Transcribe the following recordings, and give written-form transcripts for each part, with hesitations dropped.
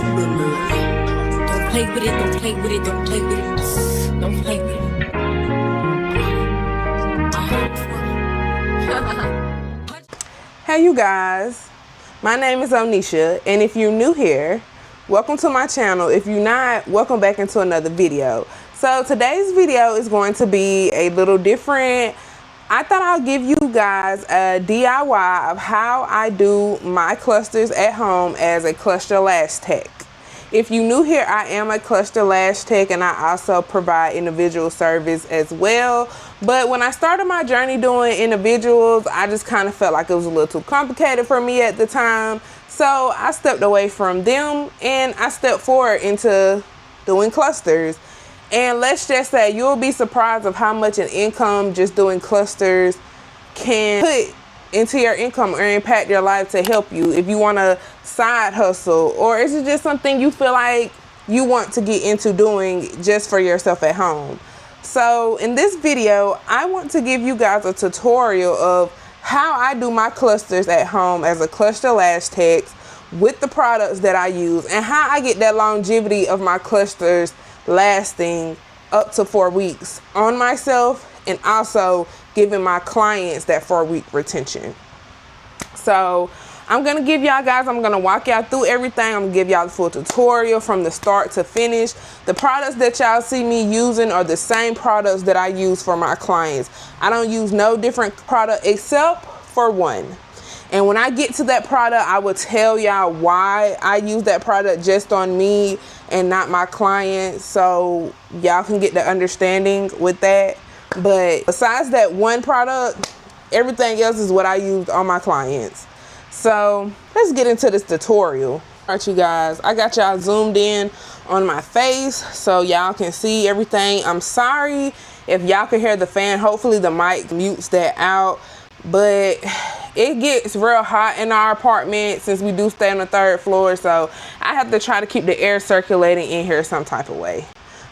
Don't play with it, don't play with it, don't play with it. Don't play with it. Hey you guys, my name is Onisha, and if you're new here, welcome to my channel. If you're not, welcome back into another video. So today's video is going to be a little different. I thought I'll give you guys a DIY of how I do my clusters at home as a cluster lash tech. If you're new here, I am a cluster lash tech, and I also provide individual service as well. But when I started my journey doing individuals, I just kind of felt like it was a little too complicated for me at the time. So I stepped away from them and I stepped forward into doing clusters. And let's just say you'll be surprised of how much an income just doing clusters can put into your income or impact your life to help you if you want to side hustle, or is it just something you feel like you want to get into doing just for yourself at home. So in this video, I want to give you guys a tutorial of how I do my clusters at home as a cluster lash tech with the products that I use, and how I get that longevity of my clusters lasting up to 4 weeks on myself, and also giving my clients that 4-week retention. So I'm gonna give y'all guys, I'm gonna walk y'all through everything. I'm gonna give y'all the full tutorial from the start to finish. The products that y'all see me using are the same products that I use for my clients. I don't use no different product except for one. And when I get to that product, I will tell y'all why I use that product just on me and not my clients, so y'all can get the understanding with that. But besides that one product, everything else is what I use on my clients. So let's get into this tutorial. All right, you guys, I got y'all zoomed in on my face so y'all can see everything. I'm sorry if y'all can hear the fan. Hopefully the mic mutes that out. But it gets real hot in our apartment since we do stay on the 3rd floor, so I have to try to keep the air circulating in here some type of way.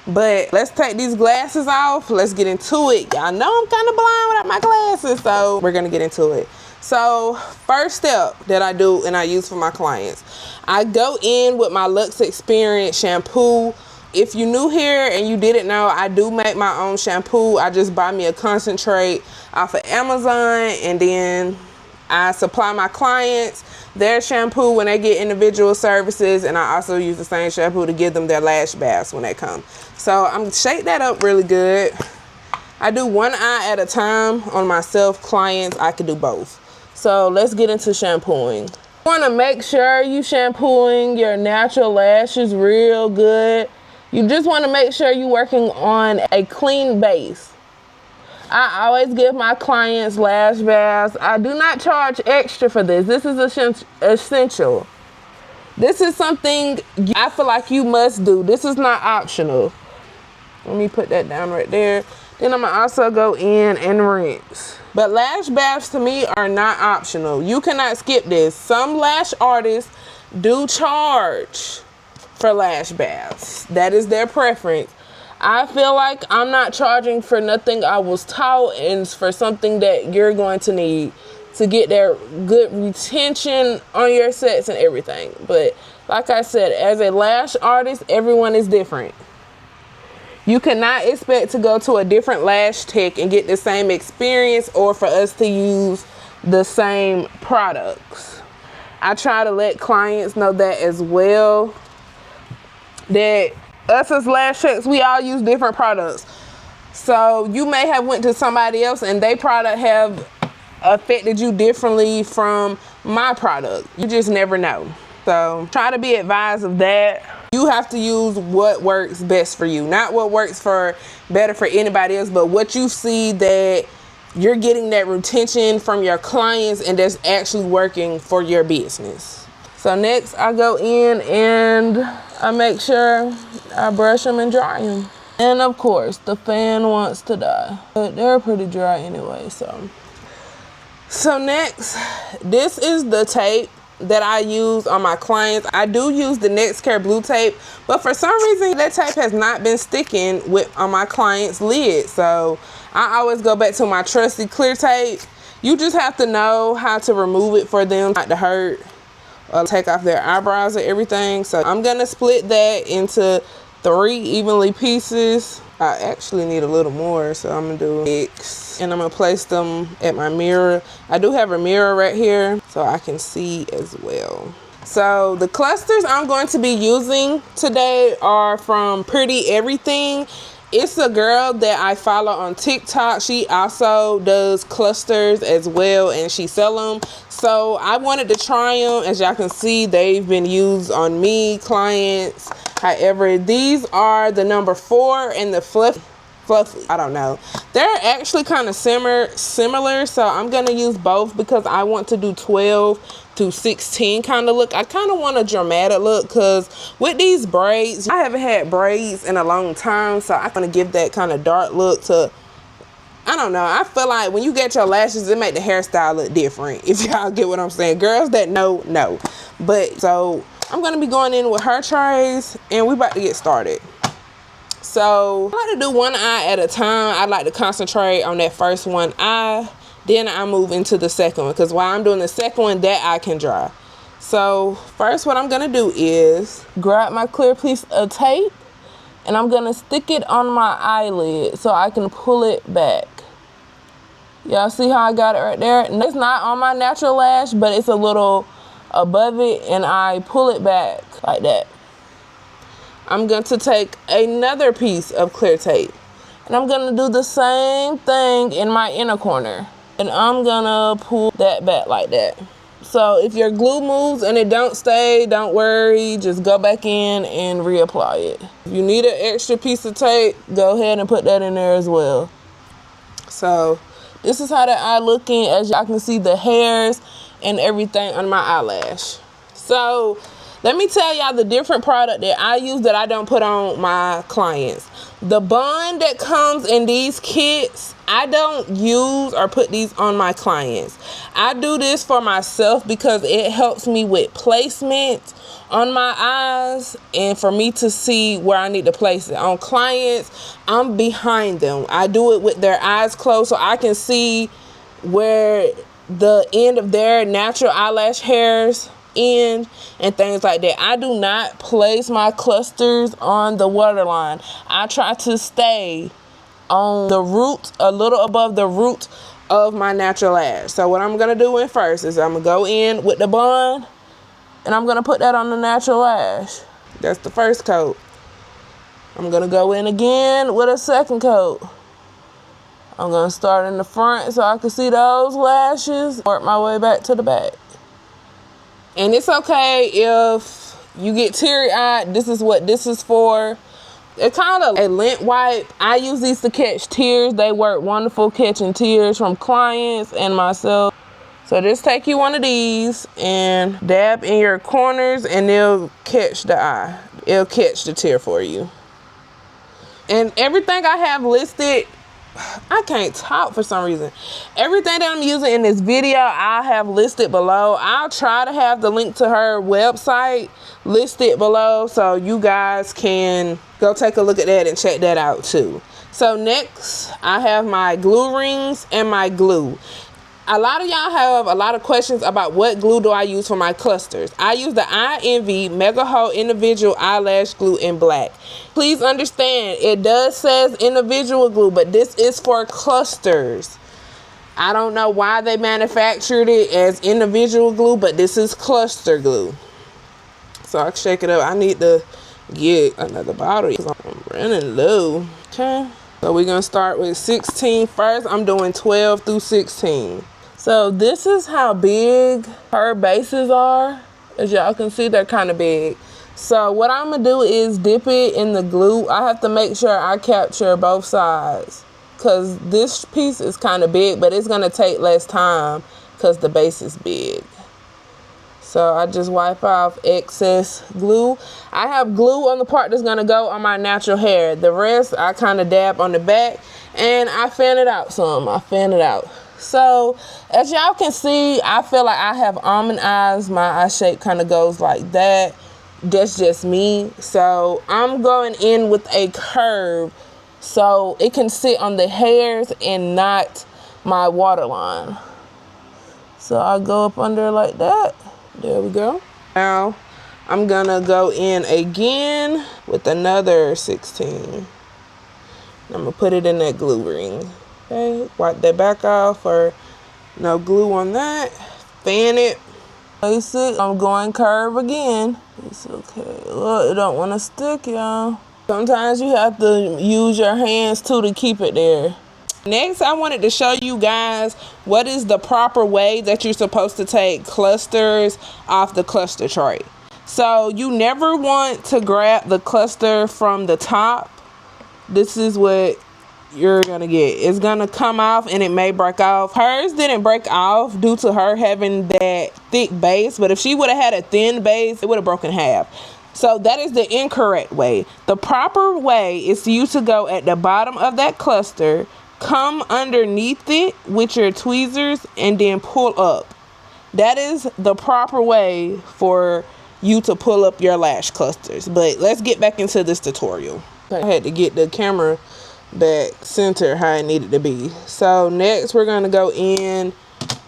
But let's take these glasses off. Let's get into it. Y'all know I'm kind of blind without my glasses, so we're gonna get into it. So first step that I do and I use for my clients, I go in with my Luxe Experience shampoo. If you're new here and you didn't know, I do make my own shampoo. I just buy me a concentrate off of Amazon, and then I supply my clients their shampoo when they get individual services, and I also use the same shampoo to give them their lash baths when they come. So I'm gonna shake that up really good. I do one eye at a time on myself. Clients, I could do both. So let's get into shampooing. You wanna make sure you shampooing your natural lashes real good. You just want to make sure you're working on a clean base. I always give my clients lash baths. I do not charge extra for this. This is essential. This is something I feel like you must do. This is not optional. Let me put that down right there. Then I'm going to also go in and rinse. But lash baths to me are not optional. You cannot skip this. Some lash artists do charge for lash baths. That is their preference. I feel like I'm not charging for nothing I was taught, and for something that you're going to need to get their good retention on your sets and everything. But like I said, as a lash artist, everyone is different. You cannot expect to go to a different lash tech and get the same experience, or for us to use the same products. I try to let clients know that as well, that us as lash techs, we all use different products. So you may have went to somebody else and their product have affected you differently from my product. You just never know. So try to be advised of that. You have to use what works best for you, not what works for better for anybody else, but what you see that you're getting that retention from your clients and that's actually working for your business. So next I go in and I make sure I brush them and dry them. And of course the fan wants to die, but they're pretty dry anyway. So next, this is the tape that I use on my clients. I do use the NextCare blue tape, but for some reason that tape has not been sticking on my clients' lid. So I always go back to my trusty clear tape. You just have to know how to remove it for them not to hurt take off their eyebrows and everything. So I'm gonna split that into 3 evenly pieces. I actually need a little more, so I'm gonna do 6, and I'm gonna place them at my mirror. I do have a mirror right here so I can see as well. So the clusters I'm going to be using today are from Pretty Everything. It's a girl that I follow on TikTok. She also does clusters as well, and she sell them. So I wanted to try them. As y'all can see, they've been used on me, clients. However, these are the number 4 and the fluffy. I don't know. They're actually kind of similar. So I'm going to use both because I want to do 12 to 16 kind of look. I kind of want a dramatic look because with these braids, I haven't had braids in a long time. So I'm going to give that kind of dark look to, I don't know. I feel like when you get your lashes, it make the hairstyle look different. If y'all get what I'm saying. Girls that know. But so I'm going to be going in with her trays and we about to get started. So I like to do one eye at a time. I like to concentrate on that first one eye. Then I move into the second one, because while I'm doing the second one, that eye can dry. So first what I'm going to do is grab my clear piece of tape and I'm going to stick it on my eyelid so I can pull it back. Y'all see how I got it right there? And it's not on my natural lash, but it's a little above it, and I pull it back like that. I'm going to take another piece of clear tape and I'm going to do the same thing in my inner corner, and I'm going to pull that back like that. So if your glue moves and it don't stay, don't worry, just go back in and reapply it. If you need an extra piece of tape, go ahead and put that in there as well. So this is how the eye looking. As y'all can see, the hairs and everything on my eyelash. So let me tell y'all the different product that I use that I don't put on my clients. The bond that comes in these kits, I don't use or put these on my clients. I do this for myself because it helps me with placement on my eyes and for me to see where I need to place it. On clients, I'm behind them. I do it with their eyes closed so I can see where the end of their natural eyelash hairs end and things like that. I do not place my clusters on the waterline. I try to stay on the root, a little above the root of my natural lash. So what I'm going to do in first is I'm going to go in with the bond and I'm going to put that on the natural lash. That's the first coat. I'm going to go in again with a second coat. I'm going to start in the front so I can see those lashes, work my way back to the back. And it's okay if you get teary-eyed. This is what this is for. It's kind of a lint wipe. I use these to catch tears. They work wonderful catching tears from clients and myself. So just take you one of these and dab in your corners and they'll catch the eye. It'll catch the tear for you. And everything I have listed, I can't talk for some reason. Everything that I'm using in this video, I have listed below. I'll try to have the link to her website listed below so you guys can go take a look at that and check that out too. So next, I have my glue rings and my glue. A lot of y'all have a lot of questions about what glue do I use for my clusters. I use the INV Mega Hold Individual Eyelash Glue in black. Please understand, it does says individual glue, but this is for clusters. I don't know why they manufactured it as individual glue, but this is cluster glue. So I shake it up. I need to get another bottle because I'm running low. Okay. So we're going to start with 16 first. I'm doing 12 through 16. So this is how big her bases are. As y'all can see, they're kind of big. So what I'm going to do is dip it in the glue. I have to make sure I capture both sides because this piece is kind of big, but it's going to take less time because the base is big. So I just wipe off excess glue. I have glue on the part that's going to go on my natural hair. The rest I kind of dab on the back and I fan it out some. I fan it out. So as y'all can see, I feel like I have almond eyes. My eye shape kind of goes like that. That's just me. So I'm going in with a curve so it can sit on the hairs and not my waterline. So I go up under like that. There we go. Now I'm gonna go in again with another 16. I'm gonna put it in that glue ring. Okay, wipe that back off, or no glue on that. Fan it. Place it. I'm going curve again. It's okay. Look, it don't want to stick, y'all. Sometimes you have to use your hands too to keep it there. Next, I wanted to show you guys what is the proper way that you're supposed to take clusters off the cluster tray. So you never want to grab the cluster from the top. This is what you're gonna get. It's gonna come off and it may break off. Hers didn't break off due to her having that thick base, but if she would have had a thin base, it would have broken half. So that is the incorrect way. The proper way is for you to go at the bottom of that cluster, come underneath it with your tweezers, and then pull up. That is the proper way for you to pull up your lash clusters. But let's get back into this tutorial. I had to get the camera back center how it needed to be. So next we're gonna go in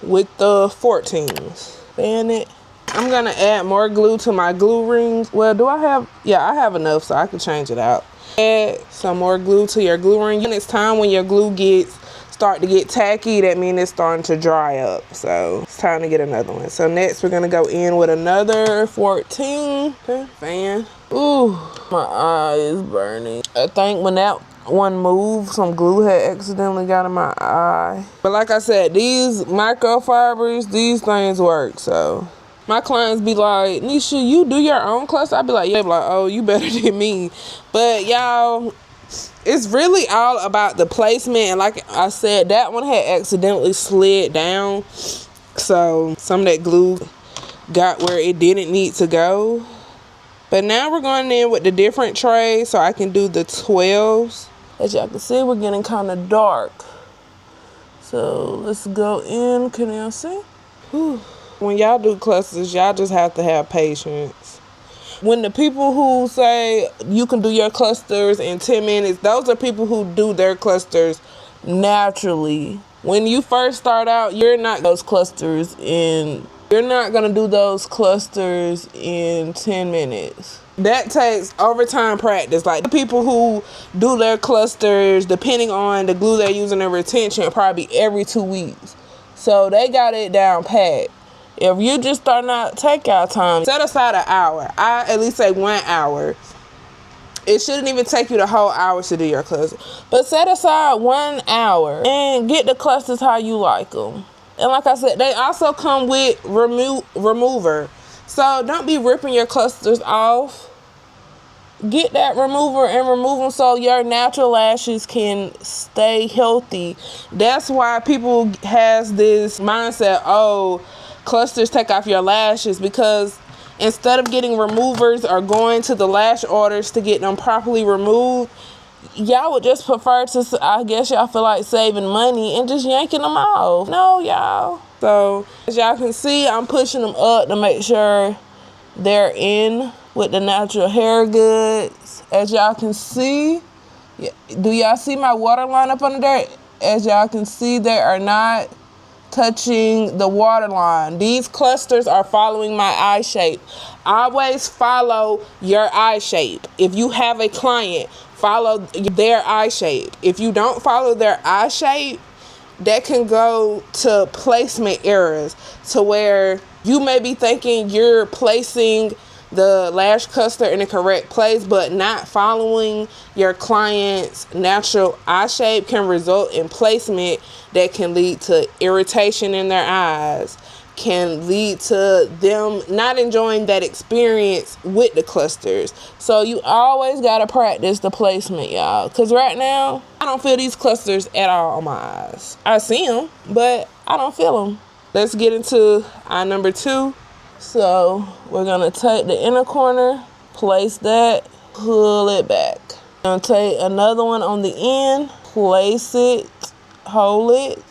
with the 14s. Fan it. I'm gonna add more glue to my glue rings. Well, do I have? Yeah, I have enough, so I can change it out. Add some more glue to your glue ring. And it's time when your glue start to get tacky, that means it's starting to dry up. So it's time to get another one. So next we're gonna go in with another 14. Okay, fan. Ooh, my eye is burning. I think when that one moved, some glue had accidentally got in my eye. But like I said, these microfibers, these things work. So my clients be like, Nisha, you do your own cluster? I be like, yeah. Be like, oh, you better than me. But y'all, it's really all about the placement. And like I said, that one had accidentally slid down. So some of that glue got where it didn't need to go. But now we're going in with the different trays so I can do the 12s. As y'all can see, we're getting kind of dark. So let's go in. Can y'all see? Whew. When y'all do clusters, y'all just have to have patience. When the people who say you can do your clusters in 10 minutes, those are people who do their clusters naturally. When you first start out, you're not gonna do those clusters in 10 minutes. That takes overtime practice. Like the people who do their clusters, depending on the glue they're using and retention, probably every 2 weeks. So they got it down pat. If you just starting out, take your time. Set aside an hour. I at least say 1 hour. It shouldn't even take you the whole hour to do your cluster. But set aside 1 hour and get the clusters how you like them. And like I said, they also come with remover. So don't be ripping your clusters off. Get that remover and remove them so your natural lashes can stay healthy. That's why people has this mindset, oh, clusters take off your lashes, because instead of getting removers or going to the lash artist to get them properly removed, y'all would just prefer to, I guess y'all feel like saving money and just yanking them off. No, y'all. So as y'all can see, I'm pushing them up to make sure they're in with the natural hair goods. As y'all can see, do y'all see my water line up under there? As y'all can see, they are not touching the water line. These clusters are following my eye shape. Always follow your eye shape. If you have a client, follow their eye shape. If you don't follow their eye shape, that can go to placement errors, to where you may be thinking you're placing the lash cluster in the correct place, but not following your client's natural eye shape can result in placement that can lead to irritation in their eyes, can lead to them not enjoying that experience with the clusters. So you always gotta practice the placement, y'all, because right now I don't feel these clusters at all on my eyes. I see them, but I don't feel them. Let's get into eye number 2. So we're gonna take the inner corner, place that, pull it back. Gonna take another one on the end, place it, hold it,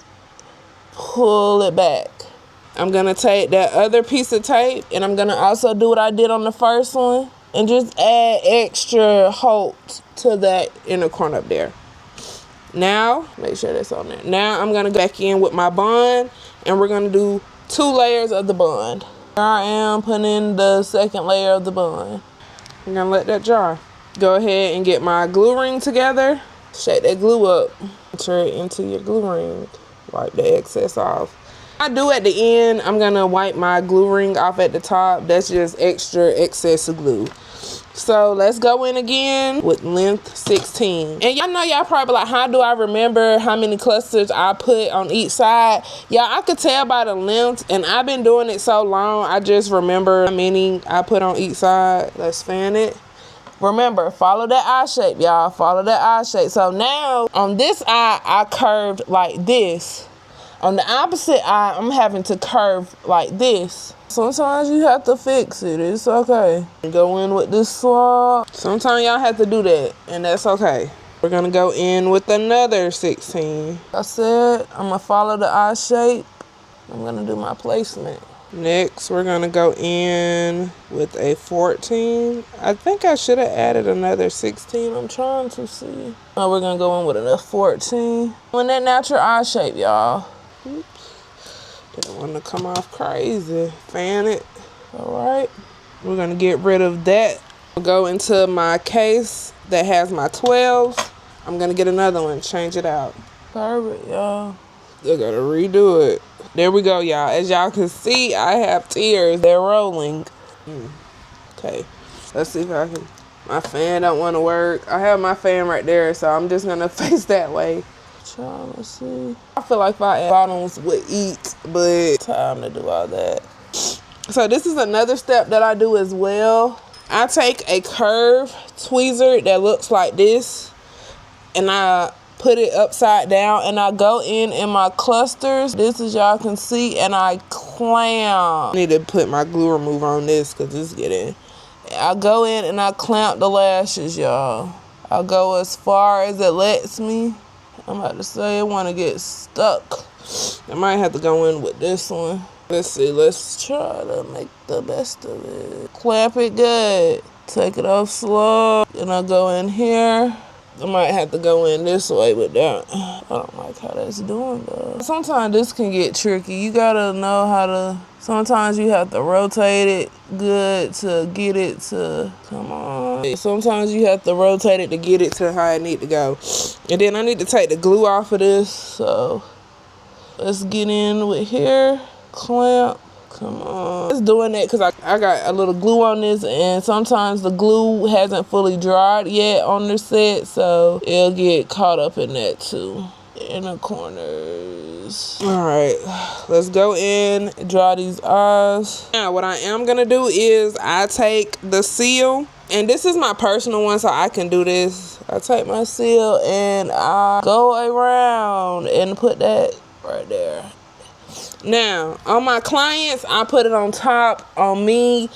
pull it back. I'm gonna take that other piece of tape and I'm gonna also do what I did on the first one and just add extra hold to that inner corner up there. Now, make sure that's on there. Now I'm gonna go back in with my bond and we're gonna do 2 layers of the bond. Here I am putting in the second layer of the bun. I'm gonna let that dry. Go ahead and get my glue ring together. Shake that glue up. Enter it into your glue ring. Wipe the excess off. I do at the end, I'm gonna wipe my glue ring off at the top. That's just extra excess of glue. So let's go in again with length 16. And y'all know, y'all probably like, how do I remember how many clusters I put on each side? Yeah, I could tell by the length, and I've been doing it so long, I just remember how many I put on each side. Let's fan it. Remember, follow that eye shape, y'all. Follow that eye shape. So now on this eye, I curved like this. On the opposite eye, I'm having to curve like this. Sometimes you have to fix it. It's okay. Go in with this swab. Sometimes y'all have to do that, and that's okay. We're gonna go in with another 16. I said I'm gonna follow the eye shape. I'm gonna do my placement. Next, we're gonna go in with a 14. I think I should have added another 16. I'm trying to see. Oh, we're gonna go in with another 14. In that natural eye shape, y'all. Oops. Didn't want to come off crazy. Fan it. All right. We're gonna get rid of that. I'll go into my case that has my 12s. I'm gonna get another one, change it out. Perfect, y'all. I gotta redo it. There we go, y'all. As y'all can see, I have tears. They're rolling. Okay. Let's see if I can. My fan don't want to work. I have my fan right there, so I'm just gonna face that way. Trying to see. I feel like my bottoms would eat, but time to do all that. So this is another step that I do as well. I take a curved tweezer that looks like this, and I put it upside down, and I go in my clusters. This, as y'all can see, and I clamp. I need to put my glue remover on this because it's getting. I go in and I clamp the lashes, y'all. I go as far as it lets me. I'm about to say I want to get stuck. I might have to go in with this one. Let's see. Let's try to make the best of it. Clamp it good. Take it off slow. And I go in here. I might have to go in this way with that. I don't like how that's doing though. Sometimes this can get tricky. You gotta know how to, sometimes you have to rotate it good to get it to, come on. Sometimes you have to rotate it to get it to how it need to go. And then I need to take the glue off of this. So let's get in with here, clamp. Come on. Just doing that because I got a little glue on this, and sometimes the glue hasn't fully dried yet on the set, so it'll get caught up in that too. In the corners. All right, let's go in, draw these eyes. Now what I am gonna do is I take the seal, and this is my personal one, so I can do this. I take my seal and I go around and put that right there. Now, on my clients, I put it on top. On me,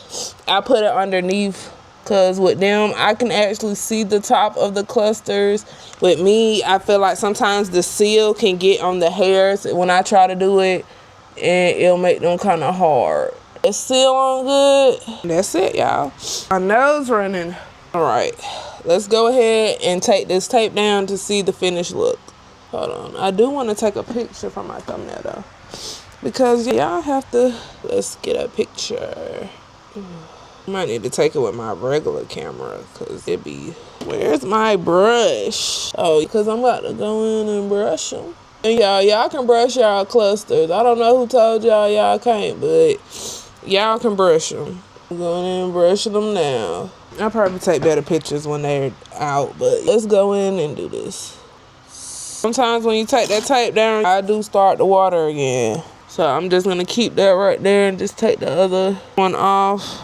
I put it underneath. Because with them, I can actually see the top of the clusters. With me, I feel like sometimes the seal can get on the hairs when I try to do it. And it'll make them kind of hard. It's seal on good. That's it, y'all. My nose running. All right. Let's go ahead and take this tape down to see the finished look. Hold on. I do want to take a picture for my thumbnail, though. Because y'all have to, let's get a picture. I might need to take it with my regular camera because it be, where's my brush? Oh, because I'm about to go in and brush them. And y'all can brush y'all clusters. I don't know who told y'all can't, but y'all can brush them. I'm going in and brushing them now. I'll probably take better pictures when they're out, but let's go in and do this. Sometimes when you take that tape down, I do start the water again. So I'm just gonna keep that right there and just take the other one off.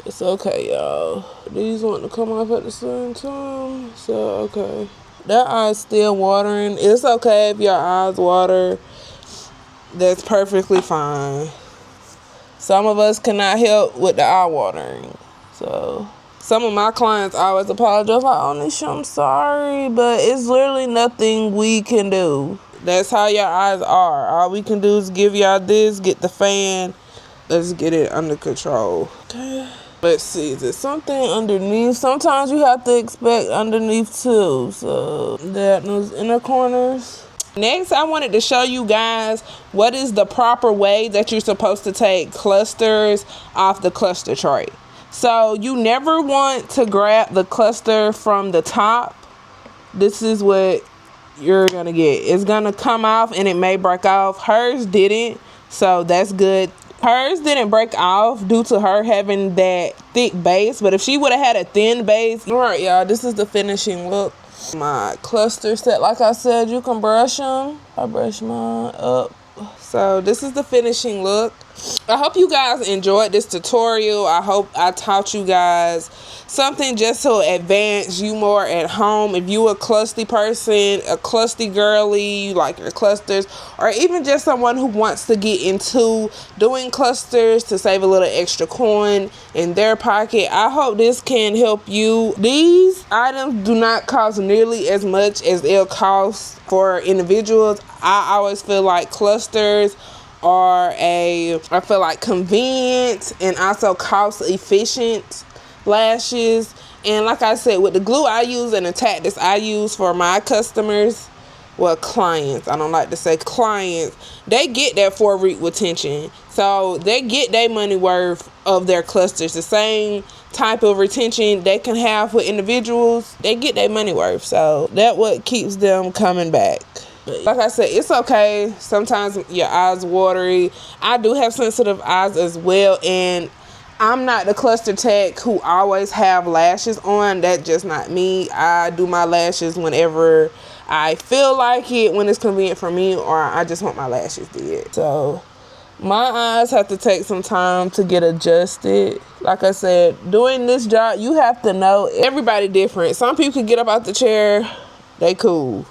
It's okay, y'all. These want to come off at the same time. So, okay. That eye's still watering. It's okay if your eyes water. That's perfectly fine. Some of us cannot help with the eye watering. So, some of my clients always apologize. Like, oh, Nisha, I'm sorry. But it's literally nothing we can do. That's how your eyes are. All we can do is give y'all this, get the fan. Let's get it under control. Okay. Let's see, is there something underneath? Sometimes you have to expect underneath too. So that those inner corners. Next, I wanted to show you guys what is the proper way that you're supposed to take clusters off the cluster tray. So you never want to grab the cluster from the top. This is what you're gonna get. It's gonna come off and it may break off. Hers didn't, so that's good. Hers didn't break off due to her having that thick base, but if she would have had a thin base. All right, y'all, this is the finishing look. My cluster set, like I said, you can brush them. I brush mine up. So this is the finishing look. I hope you guys enjoyed this tutorial. I hope I taught you guys something just to advance you more at home. If you a clusty person, a clusty girly, you like your clusters, or even just someone who wants to get into doing clusters to save a little extra coin in their pocket, I hope this can help you. These items do not cost nearly as much as they'll cost for individuals. I always feel like clusters are I feel like convenient and also cost efficient lashes. And like I said, with the glue I use and the tactics I use for my customers, well, clients, I don't like to say clients, they get that 4-week retention. So they get their money worth of their clusters. The same type of retention they can have with individuals, they get their money worth. So that's what keeps them coming back. Like I said, it's okay. Sometimes your eyes watery. I do have sensitive eyes as well, and I'm not the cluster tech who always have lashes on. That's just not me. I do my lashes whenever I feel like it, when it's convenient for me, or I just want my lashes did. So my eyes have to take some time to get adjusted. Like I said, doing this job, you have to know everybody different. Some people can get up out the chair, they cool.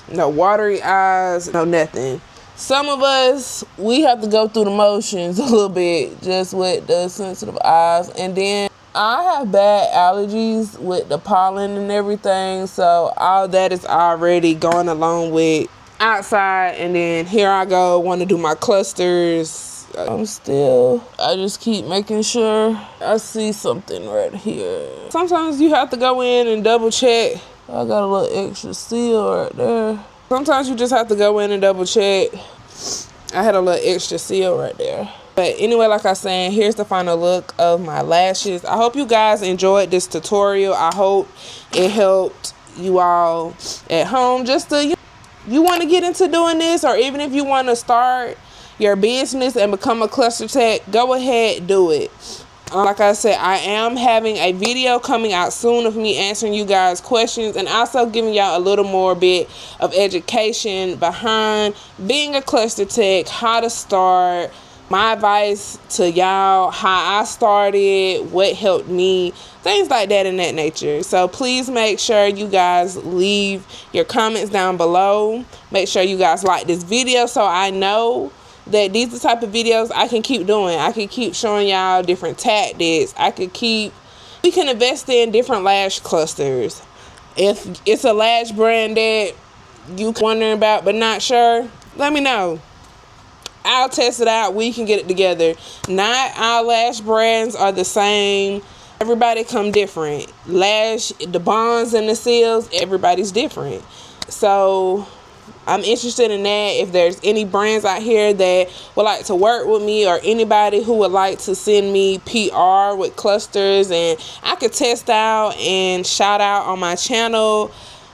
No watery eyes, no nothing. Some of us, we have to go through the motions a little bit just with the sensitive eyes. And then I have bad allergies with the pollen and everything, so all that is already going along with outside. And then here I go, want to do my clusters. I just keep making sure I see something right here. Sometimes you have to go in and double check. I got a little extra seal right there. Sometimes you just have to go in and double check. I had a little extra seal right there. But anyway, like I was saying, here's the final look of my lashes. I hope you guys enjoyed this tutorial. I hope it helped you all at home. Just to, you want to get into doing this, or even if you want to start your business and become a cluster tech, go ahead, do it. Like I said, I am having a video coming out soon of me answering you guys questions and also giving y'all a little more bit of education behind being a cluster tech, how to start, my advice to y'all, how I started, what helped me, things like that in that nature. So please make sure you guys leave your comments down below. Make sure you guys like this video so I know that these are the type of videos I can keep doing. I can keep showing y'all different tactics. We can invest in different lash clusters. If it's a lash brand that you wondering about but not sure, let me know. I'll test it out. We can get it together. Not all lash brands are the same. Everybody come different. The bonds and the seals, everybody's different. So I'm interested in that. If there's any brands out here that would like to work with me, or anybody who would like to send me PR with clusters and I could test out and shout out on my channel,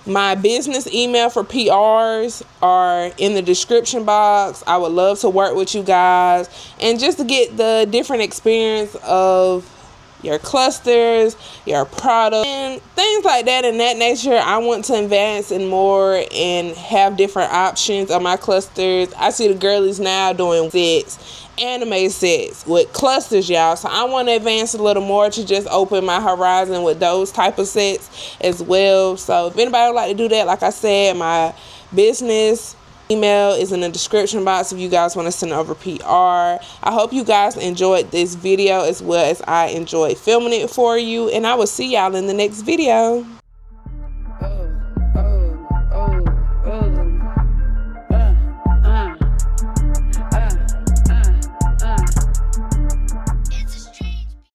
my business email for PRs are in the description box. I would love to work with you guys and just to get the different experience of your clusters, your product, and things like that in that nature. I want to advance in more and have different options of my clusters. I see the girlies now doing sets, anime sets with clusters, y'all. So I want to advance a little more to just open my horizon with those type of sets as well. So if anybody would like to do that, like I said, my business email is in the description box if you guys want to send over PR. I hope you guys enjoyed this video as well as I enjoyed filming it for you, and I will see y'all in the next video.